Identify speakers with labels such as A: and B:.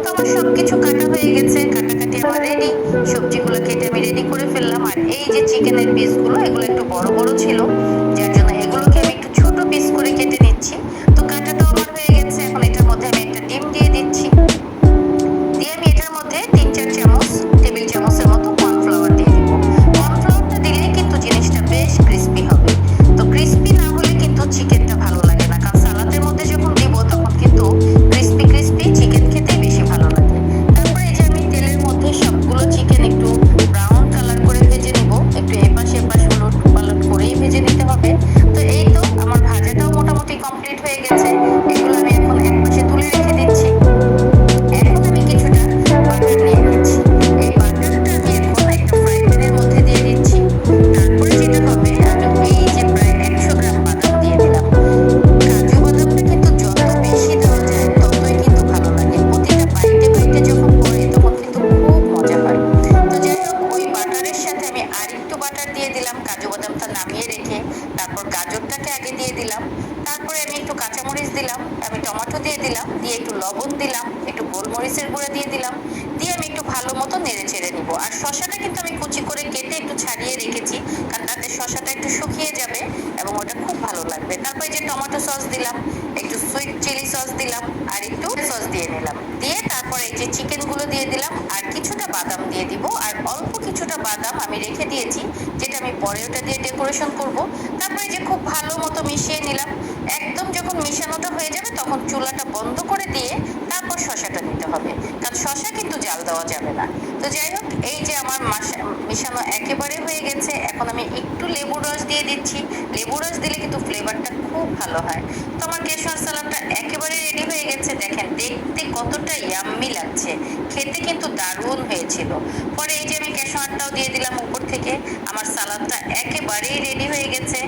A: তো আমার সবকিছু কাটা হয়ে গেছে, কাটাকাটি আমার রেডি। সবজিগুলো কেটে আমি রেডি করে ফেললাম। আর এই যে চিকেনের পিসগুলো, এগুলো একটু বড় বড় ছিল, যার জন্য এগুলোকে আমি একটু ছোট পিস করে কেটে নিচ্ছি। তো কাটাটাও আমার হয়ে গেছে। এখন এটার মধ্যে আমি একটা ডিম দিয়ে দিচ্ছি। দিয়ে আমি এটার মধ্যে ৩-৪ চামচ, টেবিল চামচের মতো কর্নফ্লাওয়ার দিয়ে দিব। কর্নফ্লাওয়ারটা দিলে কিন্তু জিনিসটা বেশ ক্রিস্পি হবে। তো ক্রিস্পি না হলে কিন্তু চিকেনটা ভালো লাগে না, কারণ সালাদের মধ্যে যখন দিব তখন কিন্তু ক্রিস্পি ক্রিস্পি চিকেন খেতেই বেশি ভালো লাগে। তারপরে এই যে আমি তেলের মধ্যে সবগুলো চিকেন একটু ব্রাউন কালার করে ভেজে নিব। একটু এপাশ এপাশ উলট পালট করেই ভেজে নিতে হবে। তো এই তো আমার ভাজাটাও মোটামুটি কমপ্লিট হয়ে গেছে। এগুলো আমি এখন একপাশে তুলে রেখে দিচ্ছি। এখন আমি কিছুটা বাটার নিয়ে নিচ্ছি। এই বাটারটা আমি এখন একটা ফ্রাই প্যানের মধ্যে দিয়ে দিচ্ছি। তারপরে যেটা হবে, আমি এই যে প্রায় ১০০ গ্রাম বাদাম দিয়ে দিলাম। কাজু বাদামটা কিন্তু যত বেশি দেওয়া যায় ততই কিন্তু ভালো লাগে। প্রতিটা বাইটে বাইটে যখন পড়ে তখন কিন্তু খুব মজা হয়। তো যাই হোক, ওই বাটারের সাথে আমি আরেকটু বাটার দিয়ে দিলাম কাজু বাদামটা নামিয়ে রেখে। তারপর গাজরটাকে আগে দিয়ে দিলাম। তারপরে আমি একটু কাঁচামরিচ দিলাম, আমি টমেটো দিয়ে দিলাম, দিয়ে একটু লবণ দিলাম, একটু গোলমরিচের গুঁড়া দিয়ে দিলাম। দিয়ে আমি একটু ভালো মতো নেড়ে চেড়ে নিব। আর শসাটা কিন্তু আমি কুচি করে কেটে একটু ছাড়িয়ে রেখেছি, কারণ তাতে শসাটা একটু শুকিয়ে যাবে এবং ওটা খুব ভালো লাগবে। তারপরে যে টমেটো সস দিলাম, একটু সুইট চিলি সস দিলাম, আর একটু সস দিয়ে নিলাম। দিয়ে তারপরে এই যে চিকেনগুলো দিয়ে দিলাম, আর কিছুটা বাদাম দিয়ে দিব। আর অল্প কিছুটা বাদাম আমি রেখে দিয়েছি, যেটা আমি পরে ওটা দিয়ে ডেকোরেশন করব। তারপরে যে খুব ভালো মতো মিশিয়ে নিলাম। একদম যখন মিশানোটা হয়ে যাবে তখন চুলাটা বন্ধ করে দিয়ে তারপর শসাটা দিতে হবে, কারণ শসা কিন্তু জাল দেওয়া যাবে না। তো যাই হোক, এই যে আমার মিশানো একেবারে হয়ে গেছে। এখন আমি একটু লেবুর রস দিয়ে দিচ্ছি। লেবুর রস দিলে কিন্তু ফ্লেভারটা খুব ভালো হয়। তো আমার কেশর সালাদটা একেবারে রেডি হয়ে গেছে। দেখেন দেখতে কতটা ইয়াম্মি লাগছে, খেতে কিন্তু দারুণ হয়েছিল। পরে এই যে আমি কেশরটাও দিয়ে দিলাম উপর থেকে। আমার সালাদটা একেবারেই রেডি হয়ে গেছে।